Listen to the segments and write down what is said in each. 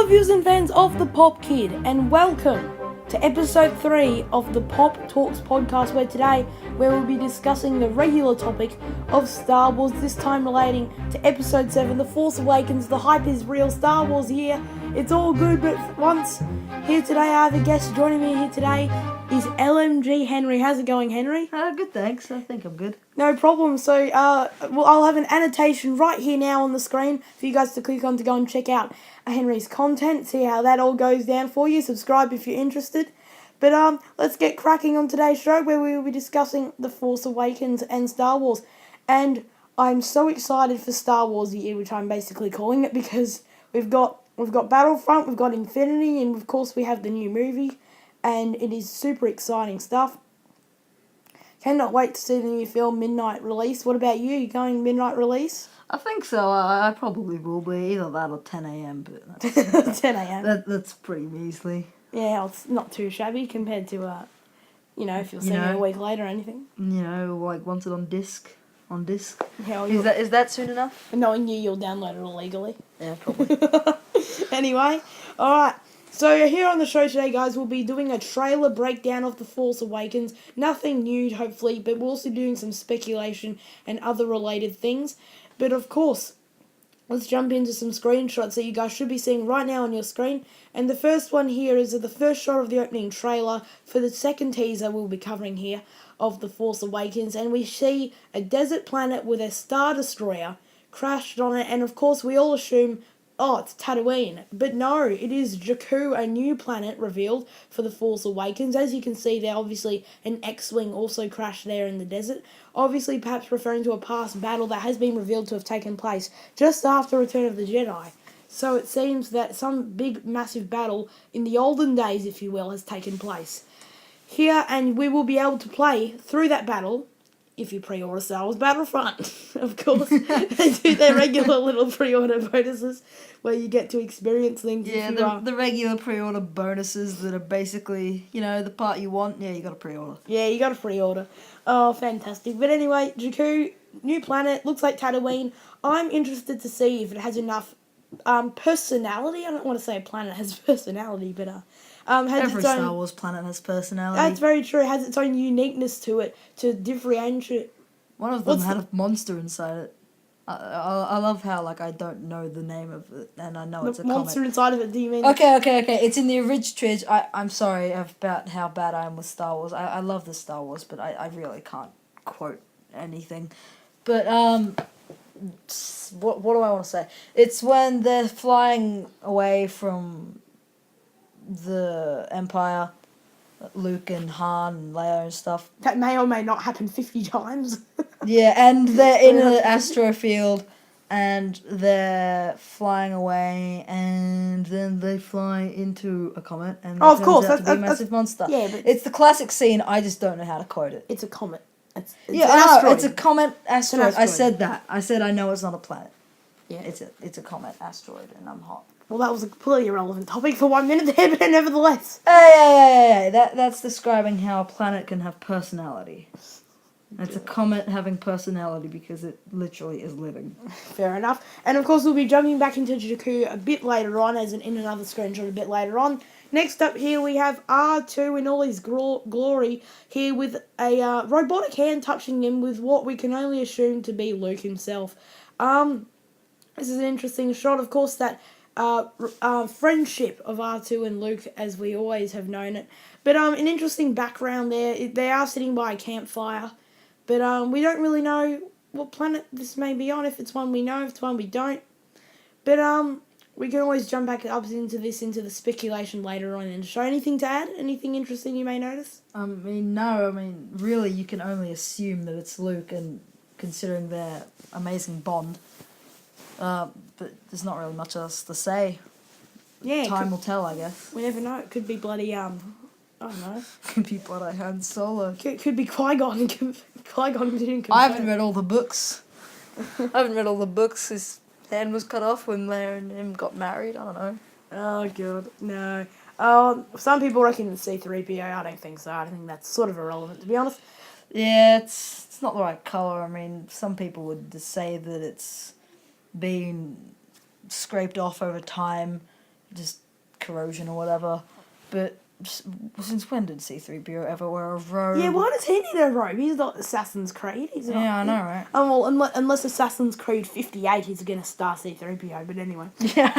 viewers and fans of the Pop Kid, and welcome to episode 3 of the Pop Talks podcast, where we'll be discussing the regular topic of Star Wars, this time relating to episode 7, The Force Awakens. The hype is real, Star Wars here, it's all good, but once here today, I have a guest joining me here today is LMGhenry. How's it going, Henry? Good, thanks. I think I'm good. No problem. So, I'll have an annotation right here now on the screen for you guys to click on to go and check out Henry's content, see how that all goes down for you. Subscribe if you're interested. But let's get cracking on today's show, where we will be discussing The Force Awakens and Star Wars. And I'm so excited for Star Wars year, which I'm basically calling it, because we've got Battlefront, we've got Infinity, and of course we have the new movie, and it is super exciting stuff. Cannot wait to see the new film midnight release. What about you? You going midnight release? I think so. I probably will be. Either that or 10 a.m. But that's, 10 a.m. That's pretty measly. Yeah, it's not too shabby compared to, if you're seeing it a week later or anything. Like once it on disc. Yeah, Is that soon enough? Knowing you'll download it illegally. Yeah, probably. Anyway, alright. So here on the show today, guys, we'll be doing a trailer breakdown of The Force Awakens. Nothing new, hopefully, but we're also doing some speculation and other related things. But of course, let's jump into some screenshots that you guys should be seeing right now on your screen. And the first one here is the first shot of the opening trailer for the second teaser we'll be covering here of The Force Awakens. And we see a desert planet with a Star Destroyer crashed on it. And of course, we all assume, oh, it's Tatooine. But no, it is Jakku, a new planet revealed for The Force Awakens. As you can see there, obviously, an X-Wing also crashed there in the desert. Obviously, perhaps referring to a past battle that has been revealed to have taken place just after Return of the Jedi. So it seems that some big, massive battle in the olden days, if you will, has taken place here, and we will be able to play through that battle if you pre-order Star Wars Battlefront. Of course, they do their regular little pre-order bonuses where you get to experience things. Yeah, the regular pre-order bonuses that are basically, the part you want. Yeah, you got to pre-order. Yeah, you got to pre-order. Oh, fantastic. But anyway, Jakku, new planet, looks like Tatooine. I'm interested to see if it has enough personality. I don't want to say a planet has personality, but has every Star Wars planet has personality. That's very true. It has its own uniqueness to it to differentiate. One of them had a monster inside it. I love how I don't know the name of it, and I know it's a monster comic. Inside of it. Do you mean? Okay. It's in the original trilogy. I'm sorry about how bad I am with Star Wars. I love the Star Wars, but I really can't quote anything. But what do I want to say? It's when they're flying away from the Empire, Luke and Han and Leia and stuff. That may or may not happen 50 times. Yeah, and they're in an astro field, and they're flying away, and then they fly into a comet, and it turns out to be a massive monster. Yeah, but it's the classic scene. I just don't know how to quote it. It's a comet. It's an asteroid. It's a comet asteroid. I said that. I said I know it's not a planet. Yeah, it's a comet asteroid, and I'm hot. Well, that was a completely irrelevant topic for 1 minute there, but nevertheless. Hey. That's describing how a planet can have personality. It's a comet having personality because it literally is living. Fair enough. And of course, we'll be jumping back into Jakku a bit later on, as in another screenshot a bit later on. Next up here, we have R2 in all his glory here with a robotic hand touching him with what we can only assume to be Luke himself. This is an interesting shot, of course, that friendship of R2 and Luke, as we always have known it. But an interesting background there. They are sitting by a campfire. But we don't really know what planet this may be on, if it's one we know, if it's one we don't. But we can always jump back up into the speculation later on and show. Anything to add? Anything interesting you may notice? No. Really, you can only assume that it's Luke, and considering their amazing bond. But there's not really much else to say. Yeah, Time will tell, I guess. We never know. It could be bloody I don't know. Could be bloody Han Solo. Could be Qui-Gon. Qui-Gon didn't confirm. I haven't read all the books. His hand was cut off when Leia and him got married. I don't know. Oh god, no. Some people reckon it's C-3PO. I don't think so. I think that's sort of irrelevant, to be honest. Yeah, it's not the right colour. Some people would just say that it's been scraped off over time just corrosion or whatever. But since when did C-3PO ever wear a robe? Yeah, why does he need a robe? He's not Assassin's Creed. He's not. Yeah, I know, right? Well, unless Assassin's Creed 58 is going to star C-3PO, but anyway. Yeah.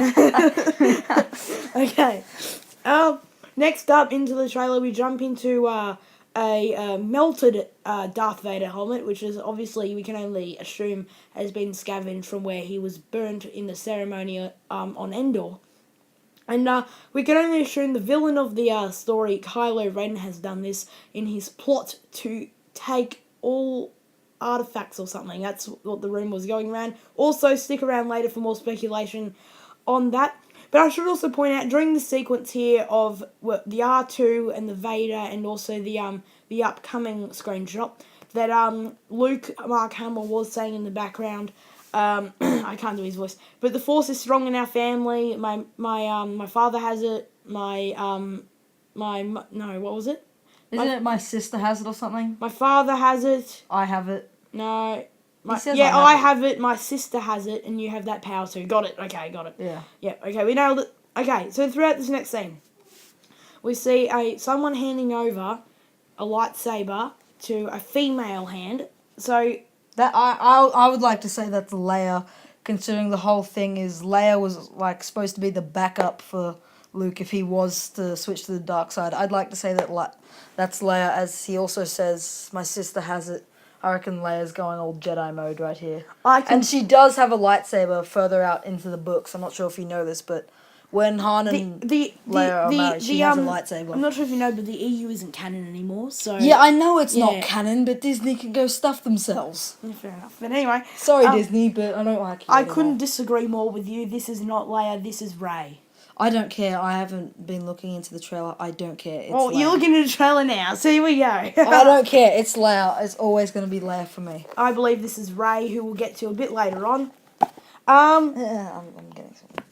Okay. Next up into the trailer, we jump into a melted Darth Vader helmet, which is obviously, we can only assume, has been scavenged from where he was burnt in the ceremony on Endor. And we can only assume the villain of the story, Kylo Ren, has done this in his plot to take all artifacts or something. That's what the rumour was going around. Also, stick around later for more speculation on that. But I should also point out, during the sequence here of the R2 and the Vader and also the upcoming screenshot, that Luke, Mark Hamill, was saying in the background, I can't do his voice, but the Force is strong in our family. My father has it. No, what was it? Isn't it my sister has it or something? My father has it. I have it. No. I have it. My sister has it, and you have that power too. Got it. Okay, got it. Yeah. Yeah. Okay, we nailed it. Okay, so throughout this next scene, we see someone handing over a lightsaber to a female hand. So that I would like to say that's Leia, considering the whole thing is Leia was like supposed to be the backup for Luke if he was to switch to the dark side. I'd like to say that that's Leia, as he also says, my sister has it. I reckon Leia's going old Jedi mode right here. And she does have a lightsaber further out into the books. I'm not sure if you know this, but when Han and Leia are married, she has a lightsaber. I'm not sure if you know, but the EU isn't canon anymore, so... Yeah, I know it's not canon, but Disney can go stuff themselves. Yeah, fair enough. But anyway... Sorry, Disney, but I don't like it I couldn't disagree more with you. This is not Leia, this is Rey. I don't care. I haven't been looking into the trailer. I don't care. It's Leia. You're looking at the trailer now, so here we go. I don't care. It's Leia. It's always going to be Leia for me. I believe this is Rey, who we'll get to a bit later on. I'm getting something.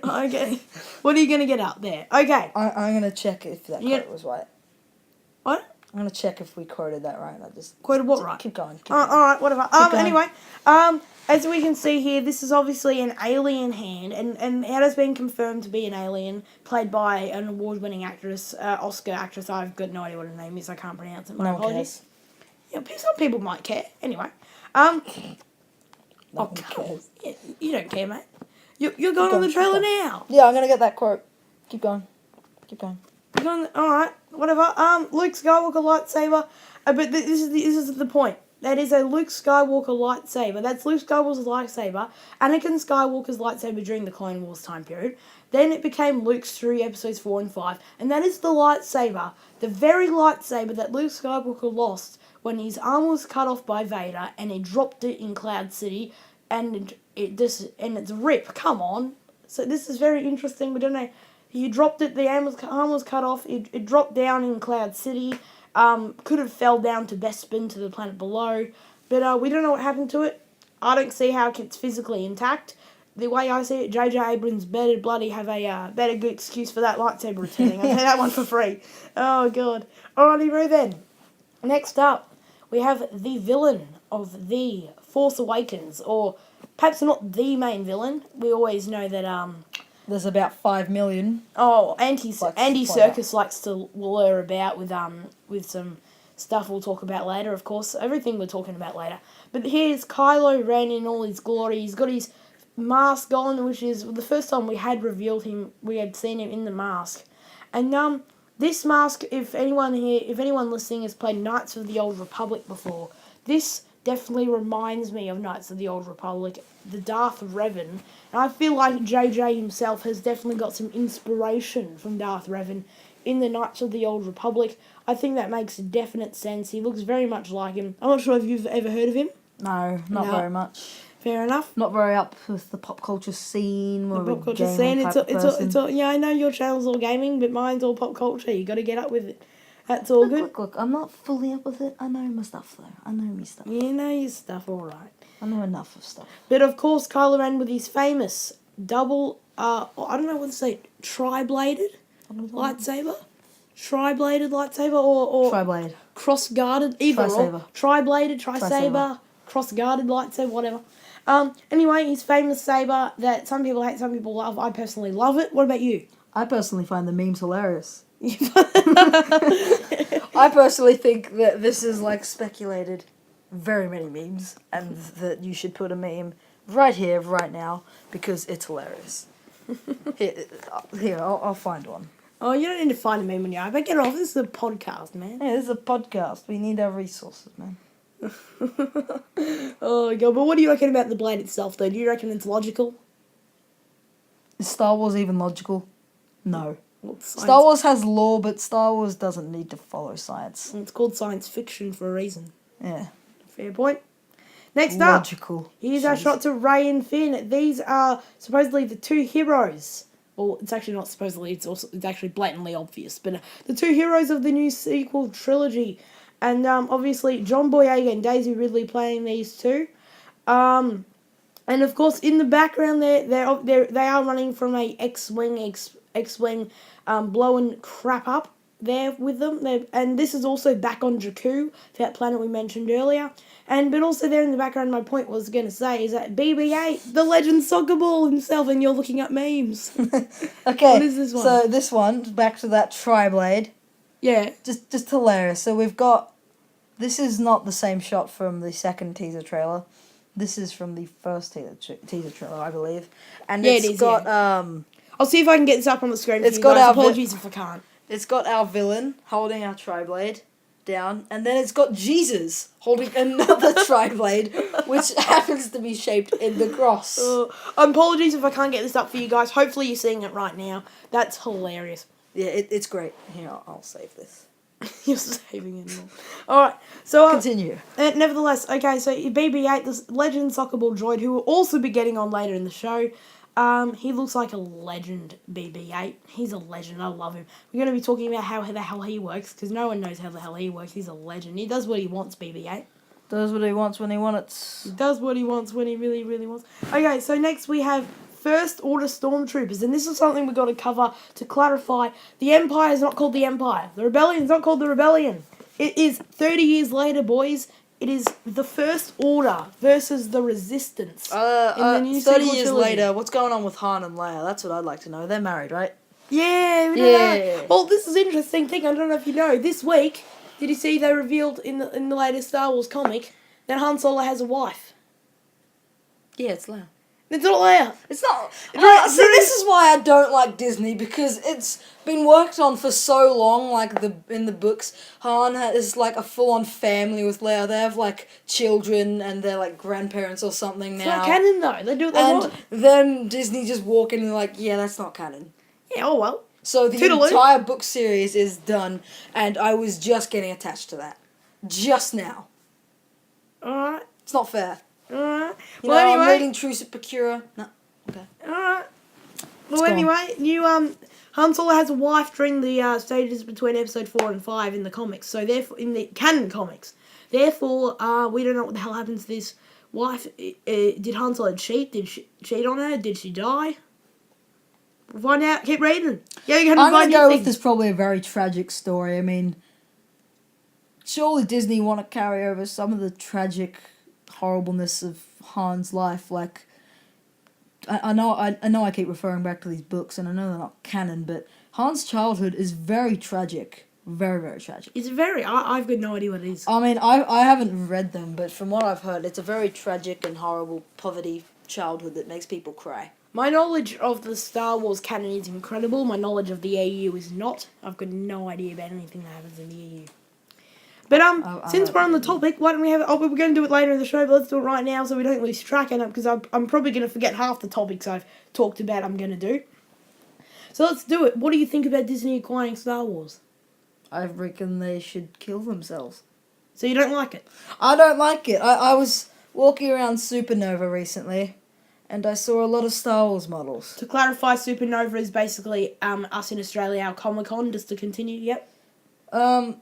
Okay. What are you going to get up there? Okay. I'm going to check if that quote was right. What? I'm going to check if we quoted that right. Quoted what right? Keep going. Alright, whatever. Anyway, as we can see here, this is obviously an alien hand, and it has been confirmed to be an alien, played by an award-winning actress, Oscar actress. I've got no idea what her name is. I can't pronounce it. My apologies. Yeah, some people might care. Anyway. No one cares. Yeah, you don't care, mate. You're going on the trailer now. Yeah, I'm going to get that quote. Keep going. Alright, whatever. Luke Skywalker lightsaber. But this is the point. That is a Luke Skywalker lightsaber. That's Luke Skywalker's lightsaber. Anakin Skywalker's lightsaber during the Clone Wars time period. Then it became Luke's through episodes 4 and 5. And that is the lightsaber. The very lightsaber that Luke Skywalker lost when his arm was cut off by Vader and he dropped it in Cloud City. And it's rip. Come on. So this is very interesting. We don't know. He dropped it. The arm was cut off. It dropped down in Cloud City. Could have fell down to Bespin, to the planet below. But we don't know what happened to it. I don't see how it's physically intact. The way I see it, J.J. Abrams better bloody have a better good excuse for that lightsaber returning. I'll tell you that one for free. Oh, God. Alrighty, Roo, then. Next up, we have the villain of The Force Awakens. Or perhaps not the main villain. We always know that... There's about 5 million. Oh, Andy Serkis likes to lure about with some stuff we'll talk about later, of course. Everything we're talking about later. But here's Kylo Ren in all his glory. He's got his mask on, which is the first time we had revealed him. We had seen him in the mask. And this mask, if anyone listening has played Knights of the Old Republic before, this definitely reminds me of Knights of the Old Republic, the Darth Revan. And I feel like JJ himself has definitely got some inspiration from Darth Revan in the Knights of the Old Republic. I think that makes definite sense. He looks very much like him. I'm not sure if you've ever heard of him. No, not very much. Fair enough. Not very up with the pop culture scene. The pop culture scene. It's all. Yeah, I know your channel's all gaming, but mine's all pop culture. You got to get up with it. That's all good. Look, I'm not fully up with it. I know my stuff, though. I know me stuff. You know your stuff, all right. I know enough of stuff. But, of course, Kylo Ren with his famous double, I don't know what to say, tri-bladed lightsaber? Tri-bladed lightsaber or... Tri-blade. Cross-guarded, either Tri-saber. or. Tri-bladed, tri-saber, cross-guarded lightsaber, whatever. Anyway, his famous saber that some people hate, some people love. I personally love it. What about you? I personally find the memes hilarious. I personally think that this is like speculated very many memes, and that you should put a meme right here, right now, because it's hilarious. Here, I'll find one. Oh, you don't need to find a meme on your iPad. Get off. This is a podcast, man. Yeah, this is a podcast. We need our resources, man. Oh, God. But what do you reckon about the blade itself, though? Do you reckon it's logical? Is Star Wars even logical? No. Well, Star Wars has law, but Star Wars doesn't need to follow science. It's called science fiction for a reason. Yeah. Fair point. Next Logical. up, here's our shot to Rey and Finn. These are supposedly the two heroes. Well, it's actually not supposedly, it's actually blatantly obvious. But the two heroes of the new sequel trilogy. And obviously, John Boyega and Daisy Ridley playing these two. And of course, in the background, they are running from a X-wing, blowing crap up there with them. And this is also back on Jakku, that planet we mentioned earlier. But also there in the background, my point was going to say is that BB-8, the legend soccer ball himself, and you're looking at memes. Okay. What is this one? So this one, back to that tri-blade. Yeah. Just hilarious. So we've got, this is not the same shot from the second teaser trailer. This is from the first teaser trailer, I believe. And Yeah, it's it is, got I'll see if I can get this up on the screen for It's you got guys. our Apologies if I can't. it's got our villain holding our tri-blade down, and then it's got Jesus holding another tri-blade, which happens to be shaped in the cross. Apologies if I can't get this up for you guys. Hopefully you're seeing it right now. That's hilarious. Yeah, it's great. Here, I'll save this. You're saving it all. Alright, so... Continue. Nevertheless, okay, so BB-8, this legend soccer ball droid, who will also be getting on later in the show, he looks like a legend, BB-8. He's a legend. I love him. We're going to be talking about how the hell he works, because no one knows how the hell he works. He's a legend. He does what he wants, BB-8. Does what he wants when he wants He it. does what he wants when he really, really wants. Okay, so next we have First Order Stormtroopers, and this is something we've got to cover to clarify. The Empire is not called the Empire. The Rebellion is not called the Rebellion. It is 30 years later, boys. It is the First Order versus the Resistance. In the new 30 sequel years trilogy. later, what's going on with Han and Leia? That's what I'd like to know. They're married, right? Yeah, we don't know. Well, this is an interesting thing. I don't know if you know. This week, did you see they revealed in the latest Star Wars comic that Han Solo has a wife? Yeah, it's Leia. It's not Leia. It's not. Right, See, this is why I don't like Disney, because it's been worked on for so long. Like in the books, Han is like a full-on family with Leia. They have like children and they're like grandparents or something It's now. not canon though. They do what they And want. then Disney just walk in and like, yeah, that's not canon. Yeah, oh well. So the Toodaloo. entire book series is done, and I was just getting attached to that. Just now. Alright. It's not fair. Alright. You Well, know, I'm anyway. reading Truce at Procura. No. Okay. Alright. Let's Well, go anyway, Han Solo has a wife during the stages between episode 4 and 5 in the comics. So therefore, in the canon comics, therefore, we don't know what the hell happens to this wife. Did Han Solo cheat? Did she cheat on her? Did she die? We'll find out. Keep reading. Yeah, you're I'm gonna going to go with this probably a very tragic story. I mean, surely Disney want to carry over some of the tragic horribleness of Han's life. Like, I know I keep referring back to these books, and I know they're not canon, but Han's childhood is very tragic. Very, very tragic. It's very... I've got no idea what it is. I mean, I haven't read them, but from what I've heard, it's a very tragic and horrible poverty childhood that makes people cry. My knowledge of the Star Wars canon is incredible. My knowledge of the EU is not. I've got no idea about anything that happens in the EU. But since we're on the topic, why don't we have it? Oh, we're going to do it later in the show, but let's do it right now so we don't lose track of it, because I'm probably going to forget half the topics I've talked about I'm going to do. So let's do it. What do you think about Disney acquiring Star Wars? I reckon they should kill themselves. So you don't like it? I don't like it. I was walking around Supernova recently, and I saw a lot of Star Wars models. To clarify, Supernova is basically us in Australia, our Comic-Con, just to continue, yep. And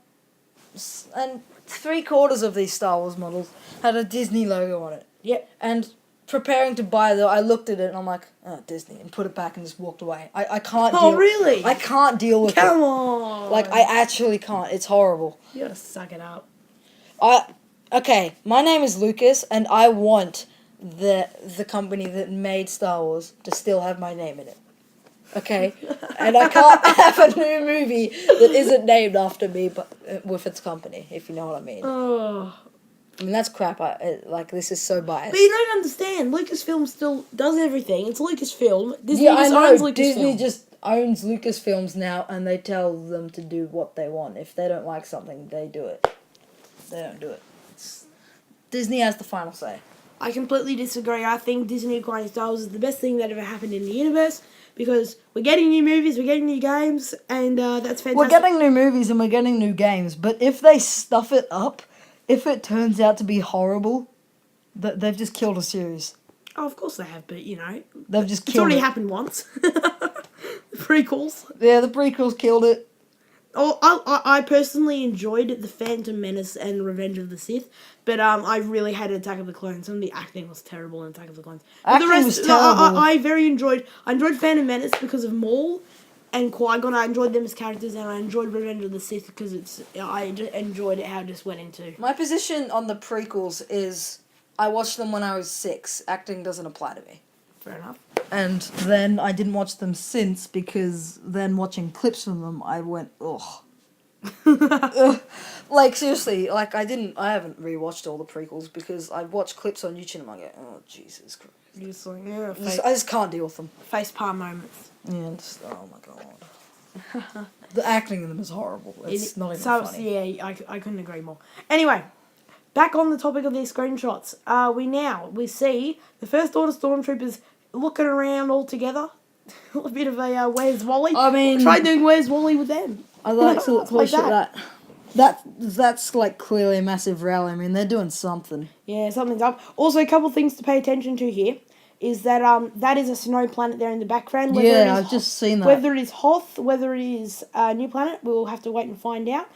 3/4 of these Star Wars models had a Disney logo on it. Yep. And preparing to buy them, I looked at it and I'm like, oh, Disney, and put it back and just walked away. I can't deal. Oh, really? I can't deal with it. Come on! Like, I actually can't. It's horrible. You gotta suck it up. Okay, my name is Lucas, and I want the company that made Star Wars to still have my name in it. Okay, and I can't have a new movie that isn't named after me, but with its company, if you know what I mean. Oh. I mean that's crap. This is so biased. But you don't understand. Lucasfilm still does everything. It's Lucasfilm. Disney Yeah, I just know. owns Lucasfilm. Disney just owns Lucasfilms now, and they tell them to do what they want. If they don't like something, they do it. They don't do it. Disney has the final say. I completely disagree. I think Disney acquiring Star Wars is the best thing that ever happened in the universe because we're getting new movies, we're getting new games, and that's fantastic. We're getting new movies and we're getting new games, but if they stuff it up, if it turns out to be horrible, they've just killed a series. Oh, of course they have, but you know, They've just it's killed already it. happened once. The prequels. Yeah, the prequels killed it. Oh, I personally enjoyed The Phantom Menace and Revenge of the Sith, but I really hated Attack of the Clones. Some of the acting was terrible in Attack of the Clones. But Acting was terrible. I enjoyed Phantom Menace because of Maul and Qui-Gon. I enjoyed them as characters, and I enjoyed Revenge of the Sith because I just enjoyed it how it just went into. My position on the prequels is I watched them when I was 6. Acting doesn't apply to me. Fair enough. And then I didn't watch them since because then watching clips from them, I went, ugh. Ugh. Like, seriously, like, I haven't rewatched all the prequels because I watched clips on YouTube and I go, oh, Jesus Christ. You're just like, yeah, I just can't deal with them. face palm moments. And, oh my God. The acting in them is horrible. It's not even funny. Yeah, I couldn't agree more. Anyway, back on the topic of these screenshots, we see the First Order Stormtroopers looking around all together. A bit of a Where's Wally? I mean, try doing Where's Wally with them. I like to look Like close at that. That's like clearly a massive rally. I mean, they're doing something. Yeah, something's up. Also, a couple things to pay attention to here is that that is a snow planet there in the background. Yeah, I've just seen that. Whether it is Hoth, whether it is a new planet, we'll have to wait and find out.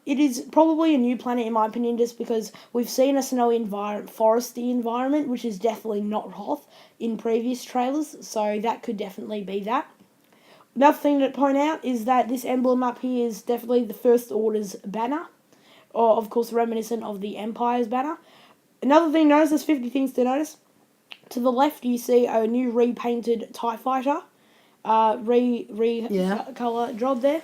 It is probably a new planet in my opinion, just because we've seen a snowy foresty environment, which is definitely not Hoth in previous trailers. So that could definitely be that. Another thing to point out is that this emblem up here is definitely the First Order's banner, or of course reminiscent of the Empire's banner. Another thing to notice, there's 50 things to notice. To the left, you see a new repainted TIE Fighter, colour job there,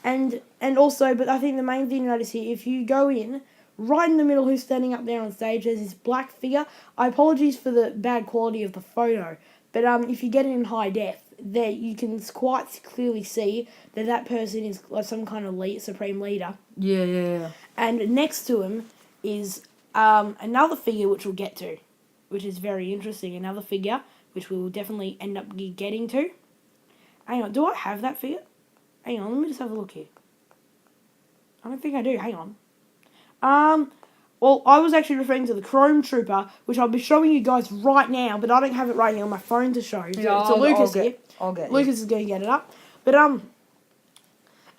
and also, but I think the main thing to notice here, if you go in, right in the middle, who's standing up there on stage, there's this black figure. I apologize for the bad quality of the photo, but if you get it in high def, there you can quite clearly see that person is like some kind of supreme leader. Yeah. And next to him is another figure which we'll get to, which is very interesting. Another figure which we will definitely end up getting to. Hang on, do I have that figure? Hang on, let me just have a look here. I don't think I do. Hang on. Well, I was actually referring to the Chrome Trooper, which I'll be showing you guys right now, but I don't have it right here on my phone to show. So Lucas here. Lucas is going to get it up. But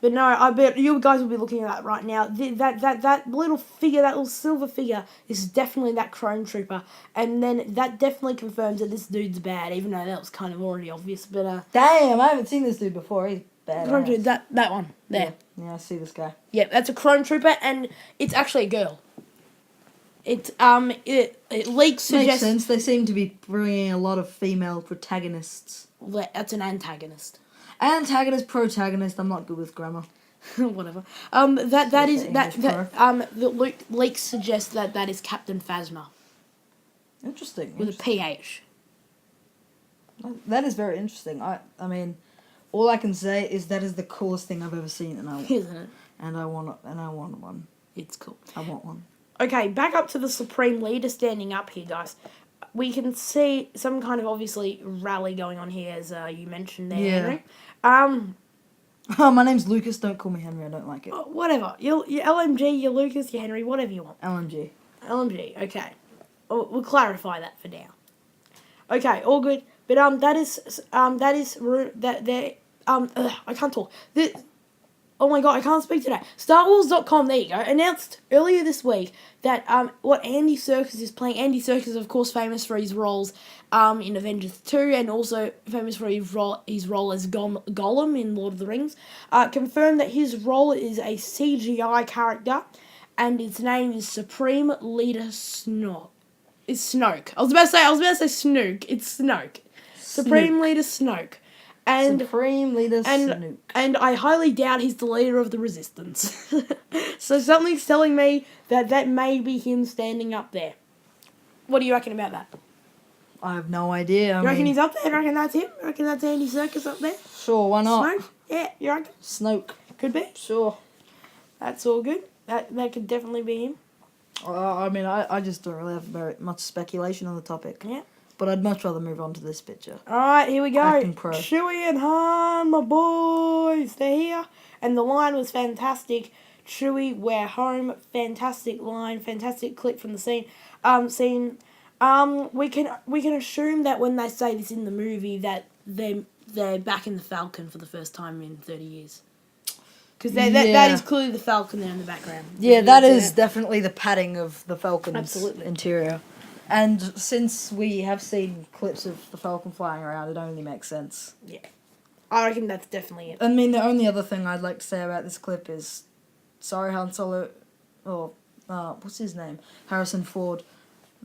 no, I bet you guys will be looking at that right now. That little figure, that little silver figure, is definitely that Chrome Trooper. And then that definitely confirms that this dude's bad, even though that was kind of already obvious. But damn, I haven't seen this dude before. He's bad. Chrome Trooper, that one, there. Yeah, I see this guy. Yeah, that's a Chrome Trooper, and it's actually a girl. It leaks suggest... Makes sense. They seem to be bringing a lot of female protagonists. That's an antagonist. Antagonist, protagonist. I'm not good with grammar. Whatever. The leaks suggest that is Captain Phasma. Interesting. With a PH. That is very interesting. I mean, all I can say is that is the coolest thing I've ever seen, Isn't it? And I want one. It's cool. I want one. Okay, back up to the Supreme Leader standing up here, guys. We can see some kind of, obviously, rally going on here, as you mentioned there, Henry. Oh, my name's Lucas. Don't call me Henry. I don't like it. Whatever. You're LMG, you're Lucas, you're Henry, whatever you want. LMG. LMG, okay. We'll clarify that for now. Okay, all good. But, I can't talk. Oh my god, I can't speak today. StarWars.com, there you go, announced earlier this week that what Andy Serkis is playing. Andy Serkis is, of course, famous for his roles in Avengers 2 and also famous for his role as Gollum in Lord of the Rings. Confirmed that his role is a CGI character and its name is Supreme Leader Snog. It's Snoke. I was about to say Snoke. It's Snoke. Supreme Leader Snoke. And Supreme Leader Snoke. And I highly doubt he's the leader of the Resistance. So something's telling me that may be him standing up there. What do you reckon about that? I have no idea. You reckon he's up there? You reckon that's him? You reckon that's Andy Serkis up there? Sure, why not? Snoke? Yeah, you reckon? Snoke. Could be. Sure. That's all good. That could definitely be him. I mean, I just don't really have very much speculation on the topic. Yeah. But I'd much rather move on to this picture. Alright, here we go. Acting pro. Chewie and Han, my boys. They're here. And the line was fantastic. Chewie, we're home. Fantastic line. Fantastic clip from the scene. We can assume that when they say this in the movie that they're back in the Falcon for the first time in 30 years. Because that is clearly the Falcon there in the background. Yeah, that is definitely the padding of the Falcon's Absolutely. interior. And since we have seen clips of the Falcon flying around, it only makes sense. Yeah. I reckon that's definitely it. I mean, the only other thing I'd like to say about this clip is, sorry Han Solo, or what's his name? Harrison Ford,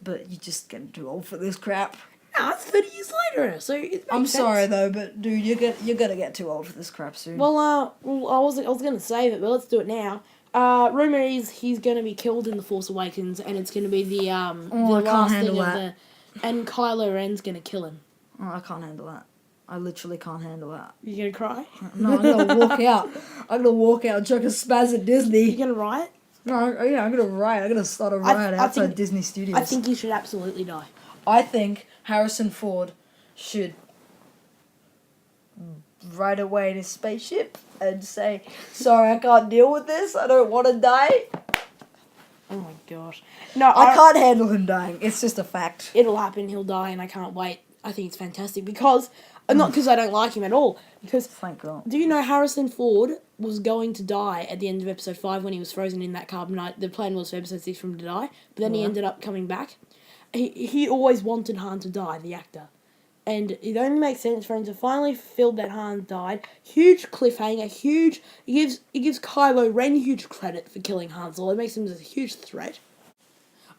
but you're just getting too old for this crap. No, it's 30 years later, so it makes I'm sense. sorry though, but dude, you're gonna get too old for this crap soon. Well, I was gonna save it, but let's do it now. Rumor is he's gonna be killed in The Force Awakens, and it's gonna be the I last can't thing handle of that. and Kylo Ren's gonna kill him. Oh, I can't handle that. I literally can't handle that. You gonna cry? No, I'm gonna walk out. I'm gonna walk out and chuck a spaz at Disney. You gonna riot? No, yeah, I'm gonna riot. I'm gonna start a riot outside Disney Studios. I think he should absolutely die. I think Harrison Ford should ride away in his spaceship and say, "Sorry, I can't deal with this. I don't want to die." Oh my gosh. No, I can't handle him dying. It's just a fact. It'll happen. He'll die, and I can't wait. I think it's fantastic because, not because I don't like him at all. Because Thank God. do you know Harrison Ford was going to die at the end of episode 5 when he was frozen in that carbonite? The plan was for episode 6 for him to die, but then he ended up coming back. He always wanted Han to die, the actor. And it only makes sense for him to finally fulfill that Han died. Huge cliffhanger, huge... It gives Kylo Ren huge credit for killing Han Solo. It makes him a huge threat.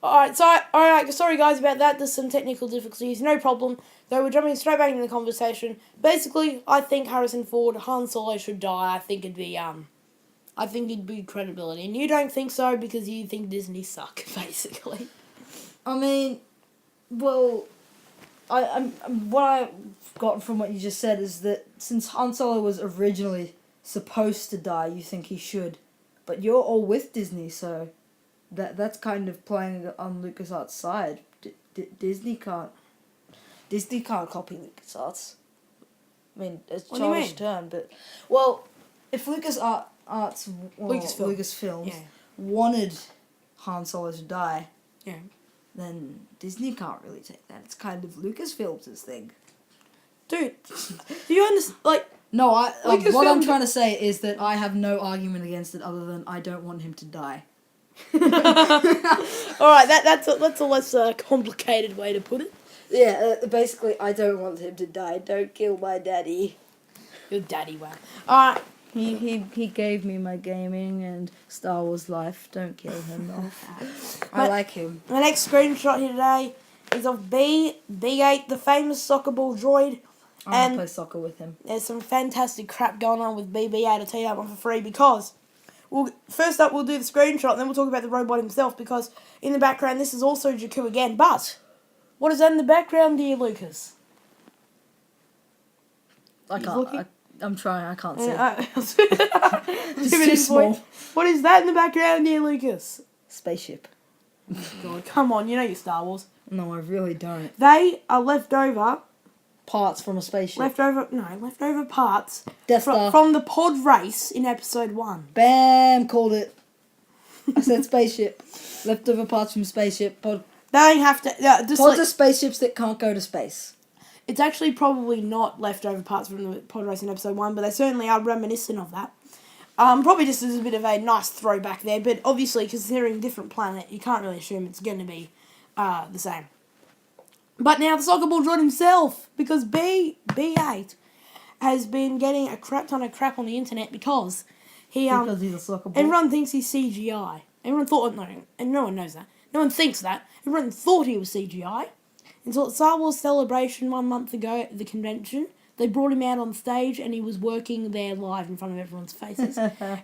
Alright, sorry guys about that. There's some technical difficulties, no problem. Though we're jumping straight back into the conversation. Basically, I think Harrison Ford, Han Solo should die. I think he'd be credibility. And you don't think so because you think Disney suck, basically. I mean, well, what I got from what you just said is that since Han Solo was originally supposed to die, you think he should, but you're all with Disney, so that's kind of playing on LucasArts' side. Disney can't copy LucasArts. I mean, it's a childish term, but well, if Lucasfilms wanted Han Solo to die, then Disney can't really take that. It's kind of Lucasfilms' thing. Dude, do you understand? Like, no, what I'm trying to say is that I have no argument against it other than I don't want him to die. Alright, that's a less complicated way to put it. Yeah, basically, I don't want him to die. Don't kill my daddy. Your daddy, wow. Alright. He gave me my gaming and Star Wars life. Don't kill him off. I like him. The next screenshot here today is of B8, the famous soccer ball droid. I want to play soccer with him. There's some fantastic crap going on with BB-8. I'll tell you that one for free because... First up, we'll do the screenshot, and then we'll talk about the robot himself, because in the background, this is also Jakku again. But, what is that in the background, dear Lucas? I can't. I'm trying. I can't see. It's too small. What is that in the background, dear Lucas? Spaceship. Oh, God, come on, you know your Star Wars. No, I really don't. They are leftover parts from a spaceship. Leftover parts from the pod race in episode 1. Bam! Called it. I said spaceship. Leftover parts from spaceship. Pod. They have to... Pods are spaceships that can't go to space. It's actually probably not leftover parts from the pod race in episode 1, but they certainly are reminiscent of that. Probably just as a bit of a nice throwback there, but obviously, considering different planet, you can't really assume it's going to be the same. But now the soccer ball droid himself, because B8 has been getting a crap ton of crap on the internet because he's a soccer ball. Everyone thinks he's CGI. Everyone thought, no, and no one knows that. No one thinks that. Everyone thought he was CGI. Until at Star Wars Celebration 1 month ago at the convention, they brought him out on stage and he was working there live in front of everyone's faces.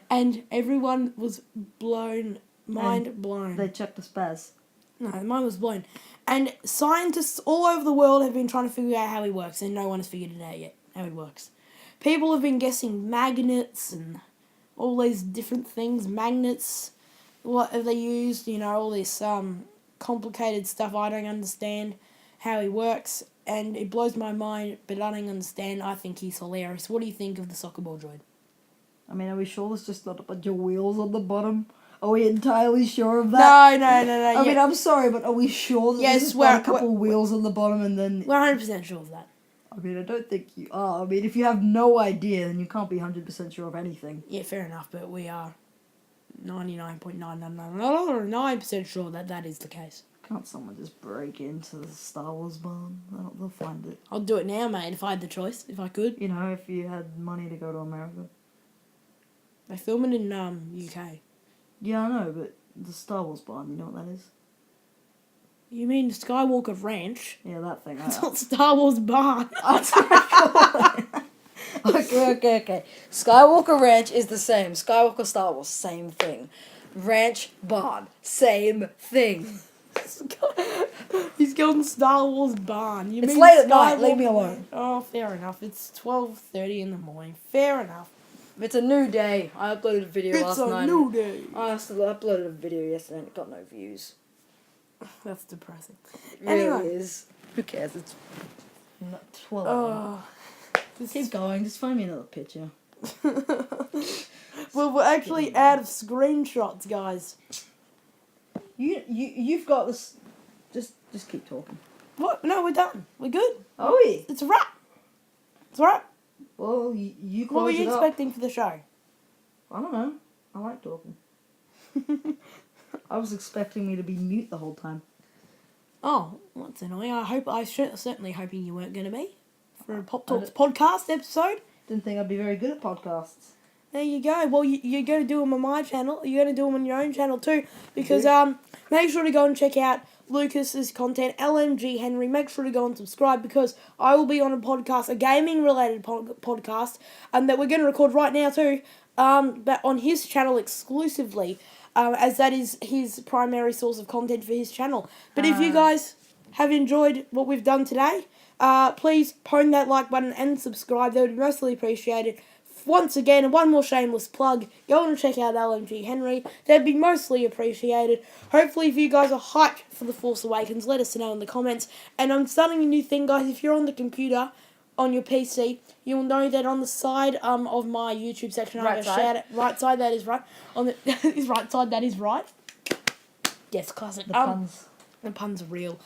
And everyone was mind blown. They checked the spaz. No, mine was blown. And scientists all over the world have been trying to figure out how he works, and no one has figured it out yet, how he works. People have been guessing magnets and all these different things, magnets, what have they used, all this complicated stuff I don't understand how he works, and it blows my mind, but I don't understand. I think he's hilarious. What do you think of the soccer ball droid? I mean, are we sure there's just not a bunch of wheels on the bottom? Are we entirely sure of that? No. I mean, I'm sorry, but are we sure that there's a couple wheels on the bottom and then... We're 100% sure of that. I mean, I don't think you are. I mean, if you have no idea, then you can't be 100% sure of anything. Yeah, fair enough, but we are 99.999% sure that is the case. Can't someone just break into the Star Wars barn? They'll find it. I'll do it now, mate, if I had the choice, if I could. If you had money to go to America. They film it in UK. Yeah, I know, but the Star Wars barn, you know what that is? You mean Skywalker Ranch? Yeah, that thing. It's not Star Wars barn. Okay. Skywalker Ranch is the same. Skywalker Star Wars, same thing. Ranch barn, same thing. He's going Star Wars barn. It's late at night, leave me alone. Oh, fair enough. It's 12:30 in the morning. Fair enough. It's a new day. I uploaded a video last night. It's a new day. I uploaded a video yesterday and it got no views. That's depressing. It really is. Who cares? It's not 12. Keep going. Just find me another picture. Well, we're actually out of screenshots, guys. You've got this. Just keep talking. What? No, we're done. We're good. Oh yeah. It's a wrap. It's a wrap. Well, you close What were you it up. expecting for the show? I don't know. I like talking. I was expecting me to be mute the whole time. Oh, that's annoying. Certainly hoping you weren't going to be for a Pop Talks podcast episode. Didn't think I'd be very good at podcasts. There you go. Well, you're going to do them on my channel. You're going to do them on your own channel too, because make sure to go and check out Lucas's content, LMGhenry. Make sure to go and subscribe because I will be on a podcast, a gaming-related podcast, that we're going to record right now too, but on his channel exclusively, as that is his primary source of content for his channel. But if you guys have enjoyed what we've done today, please pound that like button and subscribe. That would be mostly appreciated. Once again, one more shameless plug. Go and check out LMGhenry. That'd be mostly appreciated. Hopefully, if you guys are hyped for The Force Awakens, let us know in the comments. And I'm starting a new thing, guys. If you're on the computer, on your PC, you'll know that on the side of my YouTube section, I have a shout out. Right side, that is right. On the right side, that is right. Yes, classic. The puns. The puns are real.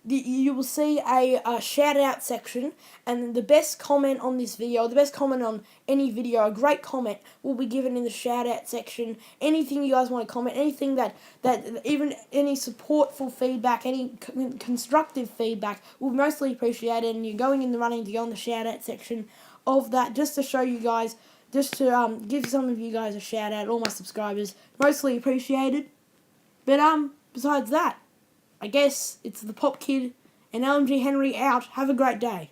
You will see a shout out section, and the best comment on this video, the best comment on any video, a great comment will be given in the shout out section. Anything you guys want to comment, anything that even any supportful feedback, any constructive feedback will be mostly appreciated, and you're going in the running to go in the shout out section of that, just to show you guys, just to give some of you guys a shout out, all my subscribers, mostly appreciated. But besides that, I guess it's the Pop Kid and LMGhenry out. Have a great day.